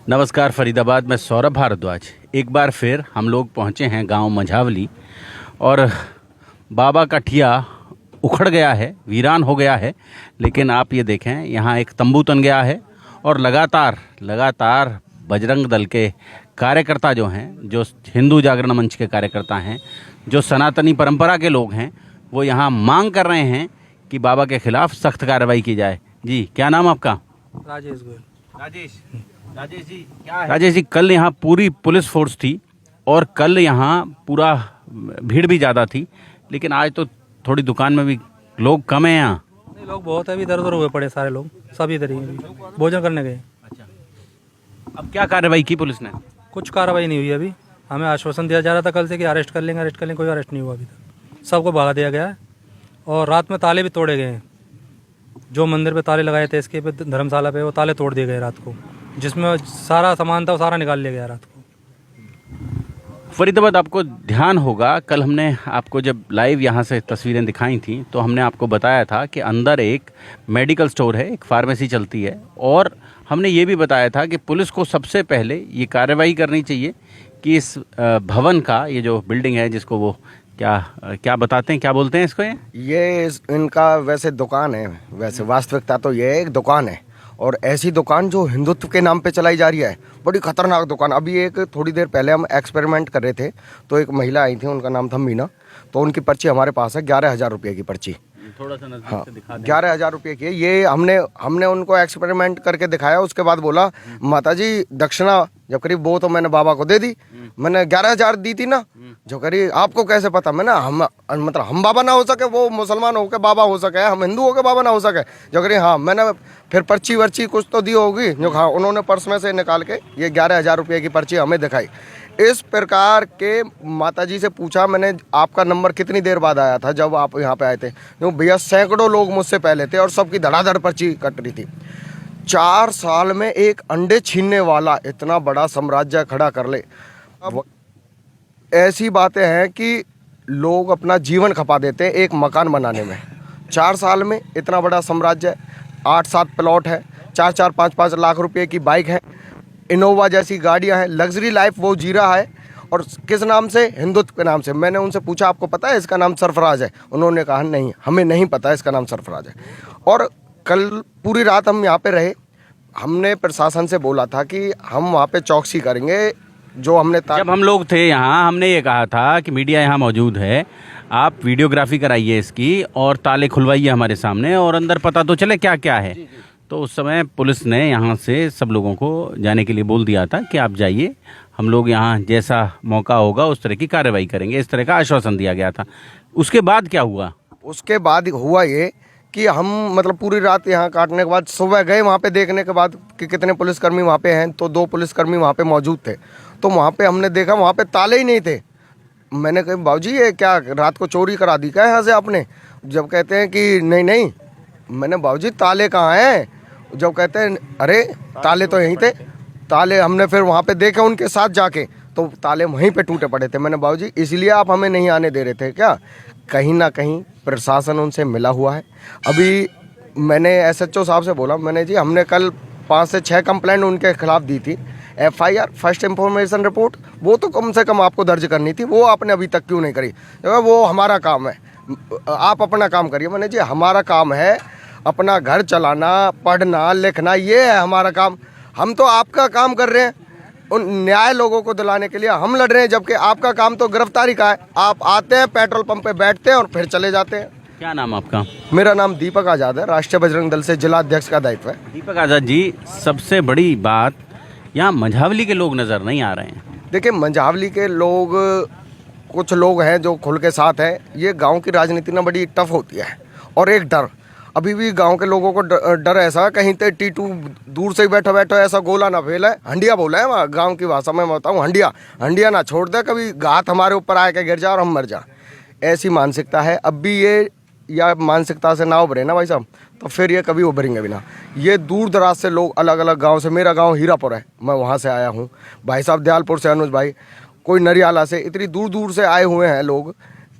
नमस्कार फरीदाबाद, मैं सौरभ भारद्वाज। एक बार फिर हम लोग पहुंचे हैं गांव मंझावली और बाबा का ठिया उखड़ गया है, वीरान हो गया है। लेकिन आप ये देखें, यहाँ एक तंबू तन गया है और लगातार बजरंग दल के कार्यकर्ता जो हैं, जो हिंदू जागरण मंच के कार्यकर्ता हैं, जो सनातनी परंपरा के लोग हैं, वो यहाँ मांग कर रहे हैं कि बाबा के खिलाफ सख्त कार्रवाई की जाए। जी, क्या नाम आपका? राजेश गोयल। राजेश जी, कल यहाँ पूरी पुलिस फोर्स थी और कल यहाँ पूरा भीड़ भी ज़्यादा थी, लेकिन आज तो थोड़ी दुकान में भी लोग कम हैं यहाँ। नहीं, लोग बहुत है, अभी इधर उधर हुए पड़े सारे लोग, सब इधर ही भोजन करने गए। अच्छा, अब क्या कार्रवाई की पुलिस ने? कुछ कार्रवाई नहीं हुई अभी। हमें आश्वासन दिया जा रहा था कल से कि अरेस्ट कर लेंगे, कोई अरेस्ट नहीं हुआ अभी तक। सबको भगा दिया गया है और रात में ताले भी तोड़े गए हैं। जो मंदिर पे ताले लगाए थे, इसके पे धर्मशाला पे, वो ताले तोड़ दिए गए रात को, जिसमें सारा सामान था वो सारा निकाल लिया गया रात को। फरीदाबाद, आपको ध्यान होगा, कल हमने आपको जब लाइव यहाँ से तस्वीरें दिखाई थी तो हमने आपको बताया था कि अंदर एक मेडिकल स्टोर है, एक फार्मेसी चलती है, और हमने ये भी बताया था कि पुलिस को सबसे पहले ये कार्रवाई करनी चाहिए कि इस भवन का, ये जो बिल्डिंग है जिसको वो क्या बताते हैं, क्या बोलते हैं इसको? ये इनका वैसे दुकान है, वैसे वास्तविकता तो ये एक दुकान है, और ऐसी दुकान जो हिंदुत्व के नाम पे चलाई जा रही है, बड़ी खतरनाक दुकान। अभी एक थोड़ी देर पहले हम एक्सपेरिमेंट कर रहे थे तो एक महिला आई थी, उनका नाम था मीना, तो उनकी पर्ची हमारे पास है, 11,000 रुपये की पर्ची। थोड़ा सा नजदीक हाँ, से दिखा दें। 11,000 रुपये की है। ये हमने उनको एक्सपेरिमेंट करके दिखाया। उसके बाद बोला, माता जी दक्षिणा जब करीब वो तो मैंने बाबा को दे दी, मैंने 11,000 दी थी ना। जो करीब आपको कैसे पता? मैंने हम बाबा ना हो सके, वो मुसलमान हो के बाबा हो सके, हम हिंदू हो के बाबा ना हो सके। जो करीब हाँ, मैंने फिर पर्ची वर्ची कुछ तो दी होगी, जो हाँ उन्होंने पर्स में से निकाल के ये 11,000 रुपये की पर्ची हमें दिखाई। इस प्रकार के माता जी से पूछा मैंने, आपका नंबर कितनी देर बाद आया था जब आप यहाँ पे आए थे? क्यों भैया, सैकड़ों लोग मुझसे पहले थे और सबकी धड़ाधड़ पर्ची कट रही थी। 4 साल में एक अंडे छीनने वाला इतना बड़ा साम्राज्य खड़ा कर ले। अब ऐसी बातें हैं कि लोग अपना जीवन खपा देते हैं एक मकान बनाने में। 4 साल में इतना बड़ा साम्राज्य, 8-7 प्लॉट है, 4-4, 5-5 लाख रुपए की बाइक है, इनोवा जैसी गाड़ियां हैं, लग्जरी लाइफ वो जी रहा है। और किस नाम से? हिंदुत्व के नाम से। मैंने उनसे पूछा, आपको पता है इसका नाम सरफराज है? उन्होंने कहा नहीं, हमें नहीं पता इसका नाम सरफराज है। और कल पूरी रात हम यहाँ पे रहे। हमने प्रशासन से बोला था कि हम वहाँ पे चौकसी करेंगे। जो हमने जब हम लोग थे यहाँ, हमने ये कहा था कि मीडिया यहाँ मौजूद है, आप वीडियोग्राफी कराइए इसकी और ताले खुलवाइए हमारे सामने, और अंदर पता तो चले क्या क्या है। तो उस समय पुलिस ने यहाँ से सब लोगों को जाने के लिए बोल दिया था कि आप जाइए, हम लोग यहाँ जैसा मौका होगा उस तरह की कार्रवाई करेंगे, इस तरह का आश्वासन दिया गया था। उसके बाद क्या हुआ? उसके बाद हुआ ये कि हम मतलब पूरी रात यहाँ काटने के बाद सुबह गए वहाँ पे देखने के बाद कि कितने पुलिसकर्मी वहाँ पे हैं, तो 2 पुलिसकर्मी वहाँ पे मौजूद थे। तो वहाँ पे हमने देखा वहाँ पे ताले ही नहीं थे। मैंने कहा, बाबूजी ये क्या रात को चोरी करा दी क्या यहाँ से आपने? जब कहते हैं कि नहीं। मैंने, बाबूजी ताले कहाँ हैं? जब कहते हैं अरे ताले तो यहीं थे। ताले हमने फिर वहाँ पे देखे उनके साथ जाके, तो ताले वहीं पे टूटे पड़े थे। मैंने, बाबूजी इसलिए आप हमें नहीं आने दे रहे थे क्या? कहीं ना कहीं प्रशासन उनसे मिला हुआ है। अभी मैंने SHO साहब से बोला, मैंने जी हमने कल 5 से 6 कंप्लेंट उनके खिलाफ दी थी, FIR फर्स्ट इंफॉर्मेशन रिपोर्ट, वो तो कम से कम आपको दर्ज करनी थी, वो आपने अभी तक क्यों नहीं करी? वो हमारा काम है, आप अपना काम करिए। मैंने जी हमारा काम है अपना घर चलाना, पढ़ना लिखना, ये है हमारा काम। हम तो आपका काम कर रहे हैं, उन न्याय लोगों को दिलाने के लिए हम लड़ रहे हैं, जबकि आपका काम तो गिरफ्तारी का है। आप आते हैं, पेट्रोल पंप पे बैठते हैं और फिर चले जाते हैं। क्या नाम आपका? मेरा नाम दीपक आज़ाद है, राष्ट्रीय बजरंग दल से जिला अध्यक्ष का दायित्व है। दीपक आज़ाद जी, सबसे बड़ी बात, यहाँ मंझावली के लोग नज़र नहीं आ रहे हैं। देखिए, मंझावली के लोग, कुछ लोग हैं जो खुल के साथ हैं। ये गांव की राजनीति ना बड़ी टफ होती है, और एक डर अभी भी गांव के लोगों को डर ऐसा, कहीं ते टीटू दूर से ही बैठो ऐसा गोला ना फेल है, हंडिया बोला है वहाँ गाँव की भाषा में, मैं बताऊँ हंडिया ना छोड़ दे, कभी घात हमारे ऊपर आए के गिर जा और हम मर जा। ऐसी मानसिकता है। अब भी ये या मानसिकता से ना उभरे ना भाई साहब, तो फिर ये कभी उभरेंगे भी ना। ये दूर दराज से लोग, अलग अलग गांव से, मेरा गांव हीरापुर है, मैं वहाँ से आया हूँ, भाई साहब दयालपुर से अनुज भाई, कोई नरियाला से, इतनी दूर दूर से आए हुए हैं लोग।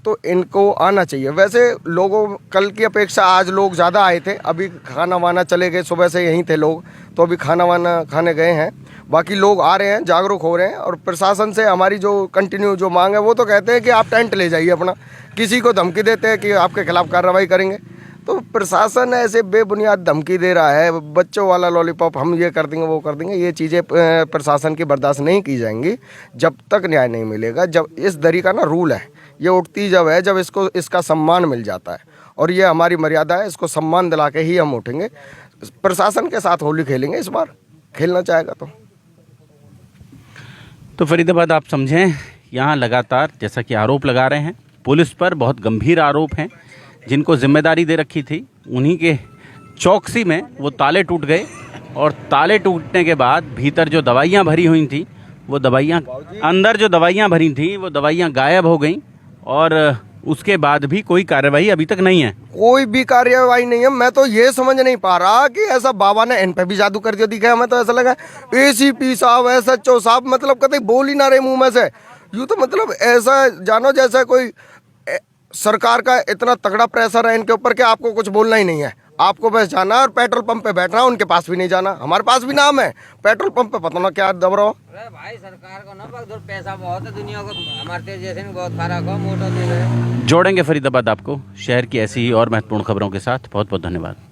तो इनको आना चाहिए। वैसे लोगों कल की अपेक्षा आज लोग ज़्यादा आए थे, अभी खाना वाना चले गए, सुबह से यहीं थे लोग, तो अभी खाना वाना खाने गए हैं। बाकी लोग आ रहे हैं, जागरूक हो रहे हैं। और प्रशासन से हमारी जो कंटिन्यू जो मांग है वो तो कहते हैं कि आप टेंट ले जाइए अपना, किसी को धमकी देते हैं कि आपके खिलाफ कार्रवाई करेंगे। तो प्रशासन ऐसे बेबुनियाद धमकी दे रहा है, बच्चों वाला लॉलीपॉप हम ये कर देंगे वो कर देंगे, ये चीज़ें प्रशासन की बर्दाश्त नहीं की जाएंगी जब तक न्याय नहीं मिलेगा। जब इस दरी का ना रूल है, ये उठती जब है जब इसको इसका सम्मान मिल जाता है, और ये हमारी मर्यादा है, इसको सम्मान दिला के ही हम उठेंगे। प्रशासन के साथ होली खेलेंगे, इस बार खेलना चाहेगा तो फरीदाबाद आप समझें, यहाँ लगातार जैसा कि आरोप लगा रहे हैं, पुलिस पर बहुत गंभीर आरोप हैं। जिनको जिम्मेदारी दे रखी थी उन्हीं के चौकसी में वो ताले टूट गए, और ताले टूटने के बाद भीतर जो दवाइयाँ भरी हुई थी वो दवाइयाँ, अंदर जो दवाइयाँ भरी थी वो दवाइयाँ गायब हो गईं, और उसके बाद भी कोई कार्रवाई अभी तक नहीं है। कोई भी कार्रवाई नहीं है। मैं तो ये समझ नहीं पा रहा कि ऐसा बाबा ने इन पे भी जादू कर दिया दिखा। हमें तो ऐसा लगा एसीपी साहब, SHO साहब मतलब कभी बोल ही ना रहे मुंह में से। यूँ तो मतलब ऐसा जानो जैसा कोई सरकार का इतना तगड़ा प्रेशर है इनके ऊपर कि आपको कुछ बोलना ही नहीं है, आपको बस जाना और पेट्रोल पंप पे बैठना। उनके पास भी नहीं जाना, हमारे पास भी नाम है, पेट्रोल पंप पे पता ना क्या दब रहा हो। अरे भाई सरकार को ना बगदूर पैसा बहुत है, दुनिया को हमारे जैसे नहीं बहुत फर्क हो, मोटर दे रहे। जोड़ेंगे फरीदाबाद आपको शहर की ऐसी ही और महत्वपूर्ण खबरों के साथ। बहुत बहुत धन्यवाद।